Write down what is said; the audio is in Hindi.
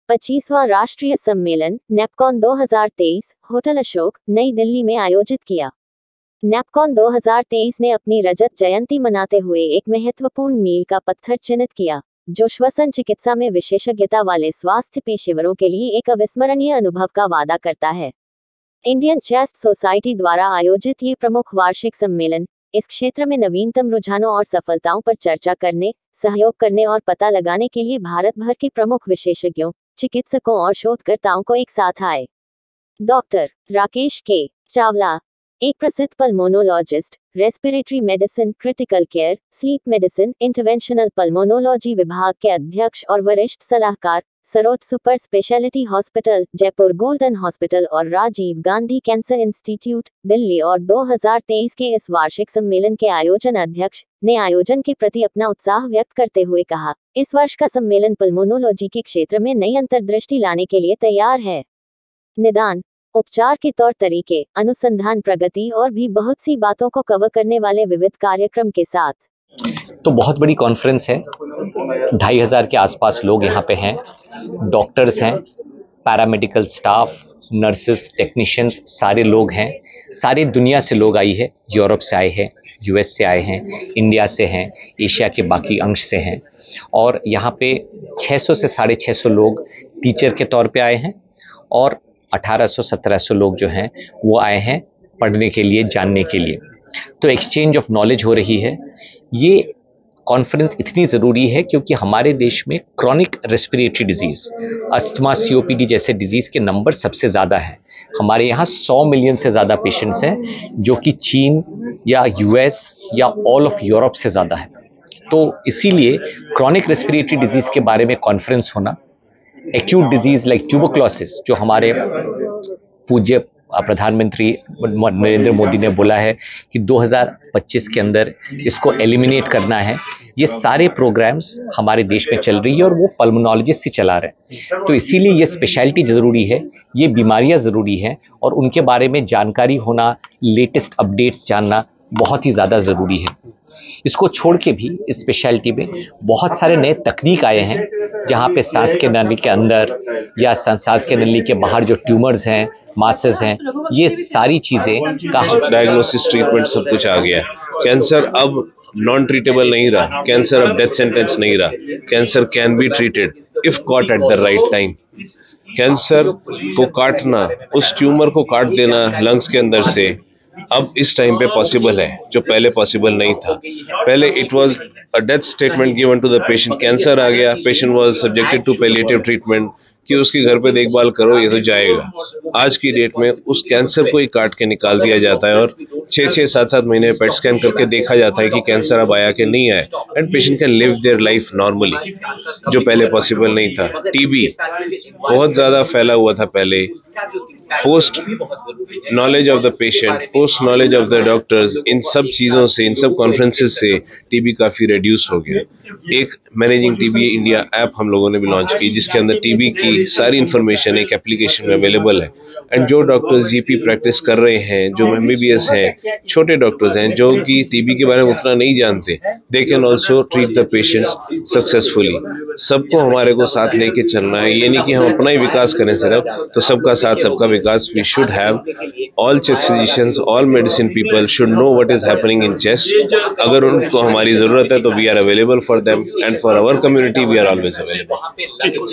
25वां राष्ट्रीय सम्मेलन नेपकॉन 2023 होटल अशोक, नई दिल्ली में आयोजित किया। नेपकॉन 2023 ने अपनी रजत जयंती मनाते हुए एक महत्वपूर्ण मील का पत्थर चिन्हित किया, जो श्वसन चिकित्सा में विशेषज्ञता वाले स्वास्थ्य पेशेवरों के लिए एक अविस्मरणीय अनुभव का वादा करता है। इंडियन चेस्ट सोसाइटी द्वारा आयोजित ये प्रमुख वार्षिक सम्मेलन इस क्षेत्र में नवीनतम रुझानों और सफलताओं पर चर्चा करने, सहयोग करने और पता लगाने के लिए भारत भर के प्रमुख विशेषज्ञों, चिकित्सकों और शोधकर्ताओं को एक साथ आए। डॉक्टर राकेश के चावला, एक प्रसिद्ध pulmonologist, respiratory medicine, critical care, sleep medicine, interventional pulmonology विभाग के अध्यक्ष और वरिष्ठ सलाहकार, Saroj super speciality hospital, Jaipur golden hospital और राजीव गांधी कैंसर इंस्टीट्यूट, दिल्ली और 2023 के इस वार्षिक सम्मेलन के आयोजन अध्यक्ष ने आयोजन के प्रति अपना उत्साह व्यक्त करते हुए कहा, इस वर्ष का सम्मेलन पल्मोनोलॉजी के क्षेत्र में नई अंतर्दृष्टि लाने के लिए तैयार है। निदान, उपचार के तौर तरीके, अनुसंधान प्रगति और भी बहुत सी बातों को कवर करने वाले विविध कार्यक्रम के साथ। तो बहुत बड़ी कॉन्फ्रेंस है, 2500 के आसपास लोग यहाँ पे हैं, डॉक्टर्स हैं, पैरामेडिकल स्टाफ, नर्सेस, टेक्नीशियंस, सारे लोग हैं, सारी दुनिया से लोग आई है, यूरोप से आए हैं, यूएस से आए हैं, इंडिया से हैं, एशिया के बाकी अंश से हैं और यहाँ पे 600 से 650 लोग टीचर के तौर पे आए हैं और 1800-1700 लोग जो हैं वो आए हैं पढ़ने के लिए, जानने के लिए। तो एक्सचेंज ऑफ नॉलेज हो रही है। ये कॉन्फ्रेंस इतनी ज़रूरी है क्योंकि हमारे देश में chronic respiratory disease, asthma, COPD जैसे डिजीज़ के नंबर सबसे ज़्यादा है। हमारे यहाँ 100 मिलियन से ज़्यादा पेशेंट्स हैं, जो कि चीन या यूएस या ऑल ऑफ यूरोप से ज़्यादा है। तो इसीलिए क्रॉनिक रेस्पिरेटरी डिजीज़ के बारे में कॉन्फ्रेंस होना, एक्यूट डिजीज़ लाइक ट्यूबरक्लोसिस, जो हमारे पूज्य प्रधानमंत्री नरेंद्र मोदी ने बोला है कि 2025 के अंदर इसको एलिमिनेट करना है, ये सारे प्रोग्राम्स हमारे देश में चल रही है और वो पल्मोनोलॉजिस्ट ही चला रहे हैं। तो इसीलिए ये स्पेशलिटी ज़रूरी है, ये बीमारियां ज़रूरी हैं और उनके बारे में जानकारी होना, लेटेस्ट अपडेट्स जानना बहुत ही ज़्यादा ज़रूरी है। इसको छोड़ के भी इस स्पेशलिटी में बहुत सारे नए तकनीक आए हैं, जहाँ पे सांस के नली के अंदर या सांस के नली के बाहर जो ट्यूमर्स हैं, मासेस हैं, ये सारी चीज़ें का डायग्नोसिस, ट्रीटमेंट सब कुछ आ गया। कैंसर अब नॉन ट्रीटेबल नहीं रहा, कैंसर अब डेथ सेंटेंस नहीं रहा। Cancer can be treated if caught at the right time. Cancer को काटना, उस ट्यूमर को काट देना लंग्स के अंदर से, अब इस टाइम पे पॉसिबल है, जो पहले पॉसिबल नहीं था। पहले it was a death statement given to the patient. Cancer आ गया, patient was subjected to palliative treatment कि उसके घर पे देखभाल करो, ये तो जाएगा। आज की डेट में उस कैंसर को ही काट के निकाल दिया जाता है और 6-6, 7-7 महीने पेट स्कैन करके देखा जाता है कि कैंसर अब आया कि नहीं आया, and patient can live their life normally, जो पहले पॉसिबल नहीं था। टीबी बहुत ज़्यादा फैला हुआ था पहले। Post knowledge of the patient, post knowledge of the doctors, इन सब चीज़ों से, इन सब कॉन्फ्रेंसेस से टीबी काफ़ी रिड्यूस हो गया। एक मैनेजिंग टीबी इंडिया ऐप हम लोगों ने भी लॉन्च की, जिसके अंदर टीबी की सारी इन्फॉर्मेशन एक एप्लीकेशन में अवेलेबल है। एंड जो डॉक्टर्स जीपी प्रैक्टिस कर रहे हैं, जो एमबीबीएस हैं, छोटे डॉक्टर्स हैं जो कि टीबी के बारे में उतना नहीं जानते, they can also treat the patients successfully. सबको हमारे को साथ लेके चलना है, ये नहीं कि हम अपना ही विकास करें सिर्फ, तो सबका साथ सबका विकास। We should have all chest physicians, all medicine people should know what is happening in chest. अगर उनको हमारी जरूरत है तो we are available for them, and for our community we are always available.